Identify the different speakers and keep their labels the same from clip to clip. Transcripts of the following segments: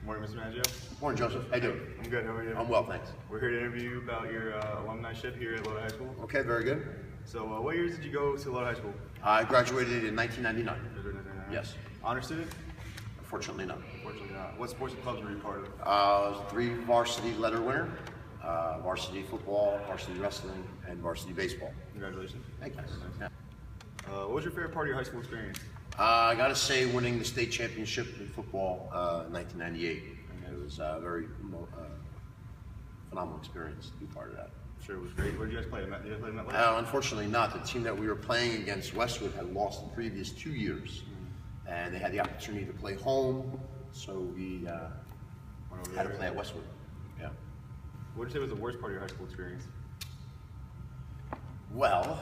Speaker 1: Morning, Mr. Maggio.
Speaker 2: Morning, Joseph. How you doing?
Speaker 1: I'm good. How are you?
Speaker 2: I'm well, thanks.
Speaker 1: We're here to interview you about your alumni-ship here at Lodi High School.
Speaker 2: Okay, very good.
Speaker 1: So, what years did you go to Lodi High School?
Speaker 2: I graduated in 1999. Yes.
Speaker 1: Honor student?
Speaker 2: Unfortunately not.
Speaker 1: Unfortunately not. What sports and clubs were you part of? 3 varsity letter winner, varsity football, varsity wrestling, and varsity baseball. Congratulations.
Speaker 2: Thank you.
Speaker 1: Yeah. What was your favorite part of your high school experience?
Speaker 2: I got to say winning the state championship in football in 1998. It was a very phenomenal experience to be part of that.
Speaker 1: Sure, it was great. Where did you guys play? Did you guys play MetLife?
Speaker 2: Unfortunately not. The team that we were playing against, Westwood, had lost the previous 2 years. And they had the opportunity to play home, so we had to play at Westwood. Yeah.
Speaker 1: What would you say was the worst part of your high school experience?
Speaker 2: Well,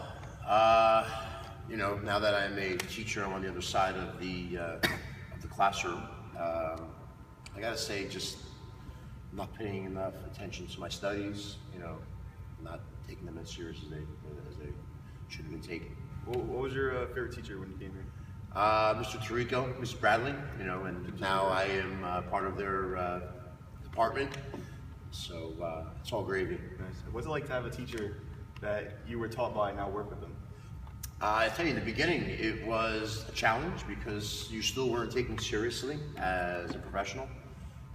Speaker 2: you know, now that I'm a teacher, I'm on the other side of the classroom. I gotta say, just not paying enough attention to my studies. You know, not taking them as serious as they should have been taken.
Speaker 1: What was your favorite teacher when you came here?
Speaker 2: Mr. Tirico, Ms. Bradley, you know, and now I am part of their department, so it's all gravy.
Speaker 1: Nice. What's it like to have a teacher that you were taught by and now work with them?
Speaker 2: I tell you, in the beginning, it was a challenge because you still weren't taken seriously as a professional,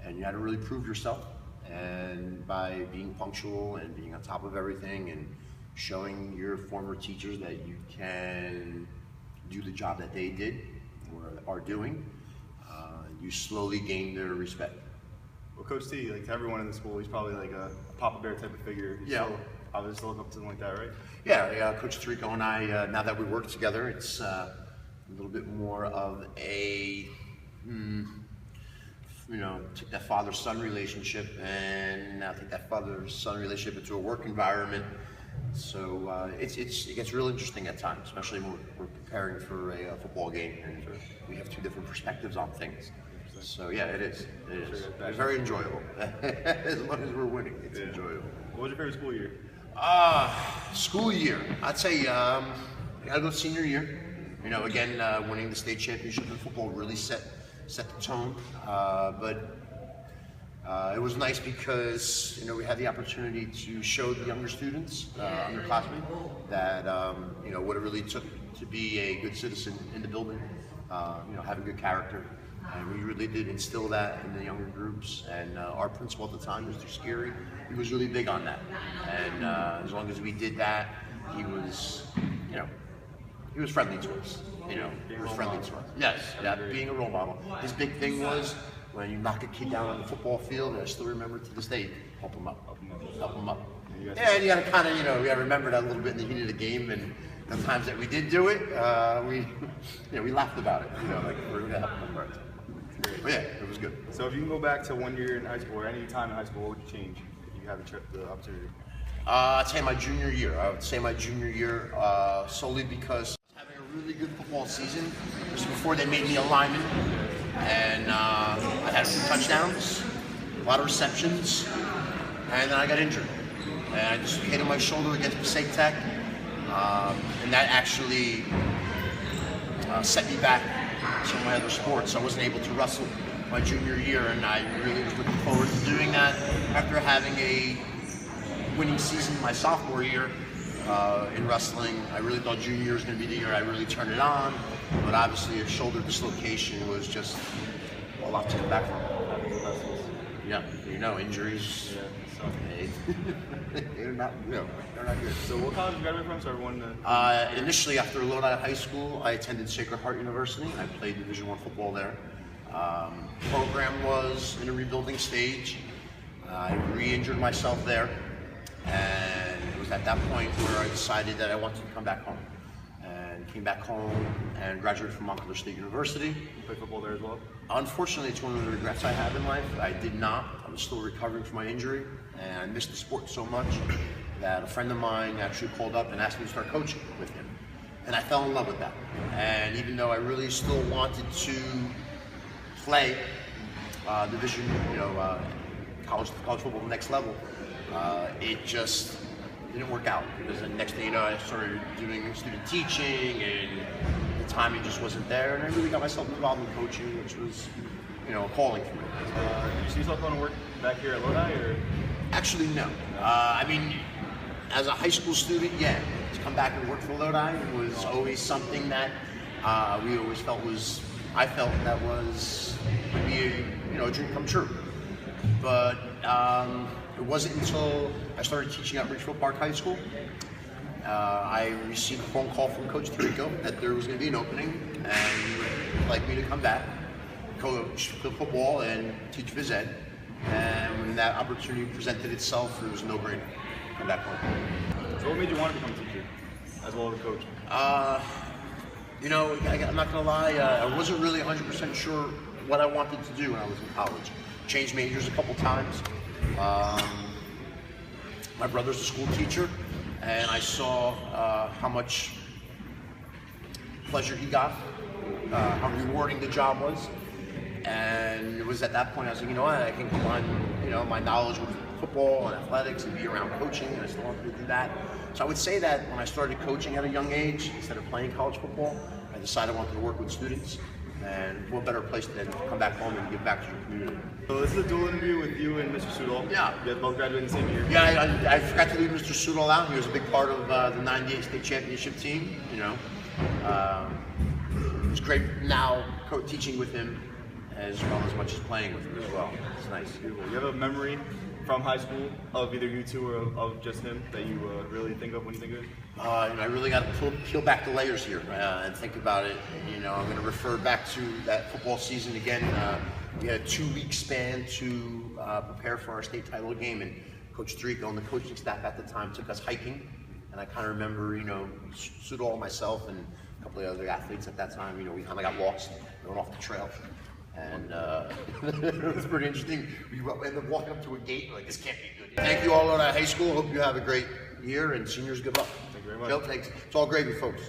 Speaker 2: and you had to really prove yourself. And by being punctual and being on top of everything and showing your former teachers that you can do the job that they did or are doing, you slowly gain their respect.
Speaker 1: Well, Coach T, like to everyone in the school, he's probably like a Papa Bear type of figure.
Speaker 2: Yeah.
Speaker 1: Obviously still look up to something like that, right?
Speaker 2: Yeah, Coach Tirico and I, now that we work together, it's a little bit more of a, you know, took that father-son relationship and now take that father-son relationship into a work environment. So it gets real interesting at times, especially when we're preparing for a football game and we have 2 different perspectives on things. So yeah, it is. It's very enjoyable. As long as we're winning, it's enjoyable.
Speaker 1: What was your favorite school year?
Speaker 2: School year, I'd say I gotta go senior year. You know, again, winning the state championship in football really set the tone. But it was nice because, you know, we had the opportunity to show the younger students, underclassmen, that you know what it really took to be a good citizen in the building. You know, having good character, and we really did instill that in the younger groups. And our principal at the time, Mr. Scary, he was really big on that. And as long as we did that, he was, you know, he was friendly to us. You know, he was friendly to us. Yes, yeah, being a role model. His big thing was, when you knock a kid down on the football field, and I still remember to this day, help him up. Yeah, and you gotta kind of, you know, we gotta remember that a little bit in the heat of the game, and the times that we did do it, we laughed about it. You know, like we're gonna help him right. But yeah, it was good.
Speaker 1: So if you can go back to 1 year in high school or any time in high school, what would you change if you had the opportunity?
Speaker 2: I'd say my junior year. I would say my junior year solely because I was having a really good football season. This was before they made me a lineman. And I had a few touchdowns, a lot of receptions, and then I got injured. And I dislocated my shoulder against Passaic Tech, and that actually set me back from my other sports. I wasn't able to wrestle my junior year, and I really was looking forward to doing that after having a winning season my sophomore year in wrestling. I really thought junior year was going to be the year I really turned it on. But obviously a shoulder dislocation was just a lot to come back from. Yeah, you know, injuries. They're not good.
Speaker 1: So what college did you graduate from? So everyone.
Speaker 2: Initially, after Lodi High School, I attended Sacred Heart University. I played Division I football there. Program was in a rebuilding stage. I re-injured myself there, and it was at that point where I decided that I wanted to come back home. Came back home and graduated from Montclair State University.
Speaker 1: You played football there as well?
Speaker 2: Unfortunately, it's one of the regrets I have in life. I did not. I was still recovering from my injury, and I missed the sport so much that a friend of mine actually called up and asked me to start coaching with him. And I fell in love with that. And even though I really still wanted to play division, you know, college football next level, it just didn't work out because the next thing you know, I started doing student teaching, and the timing just wasn't there. And I really got myself involved in coaching, which was a calling for me.
Speaker 3: Do you see yourself going to work back here at Lodi, or?
Speaker 2: Actually, no. I mean, as a high school student, yeah, to come back and work for Lodi was always something that we always felt was. I felt that would be a dream come true. But it wasn't until I started teaching at Ridgefield Park High School. I received a phone call from Coach Tirico that there was going to be an opening and he would like me to come back, coach football and teach phys ed. And when that opportunity presented itself, it was a no-brainer. Come back home.
Speaker 3: So what made you want to become a teacher as well as a coach?
Speaker 2: I'm not going to lie, I wasn't really 100% sure what I wanted to do when I was in college. Changed majors a couple times. My brother's a school teacher, and I saw how much pleasure he got, how rewarding the job was. And it was at that point I was like, I can combine, my knowledge with football and athletics and be around coaching, and I still wanted to do that. So I would say that when I started coaching at a young age, instead of playing college football, I decided I wanted to work with students. And what better place than to come back home and give back to your community.
Speaker 3: So this is a dual interview with you and Mr. Sudol.
Speaker 2: Yeah.
Speaker 3: You guys both graduated in the same year.
Speaker 2: Yeah, I forgot to leave Mr. Sudol out. He was a big part of the '98 state championship team. It was great now teaching with him as well as much as playing with him as well. It's nice.
Speaker 3: Beautiful. You have a memory from high school of either you two or of just him that you really think of when you think of it?
Speaker 2: I really got to peel back the layers here and think about it. I'm going to refer back to that football season again. We had a 2-week span to prepare for our state title game, and Coach Tirico and the coaching staff at the time took us hiking. And I kind of remember, Sudol, myself, and a couple of other athletes at that time. We kind of got lost going off the trail. And it was pretty interesting. We ended up walking up to a gate, like, this can't be good. Thank you all at high school. Hope you have a great year, and seniors, good luck.
Speaker 3: Thank you very much.
Speaker 2: Thanks. It's all gravy, folks.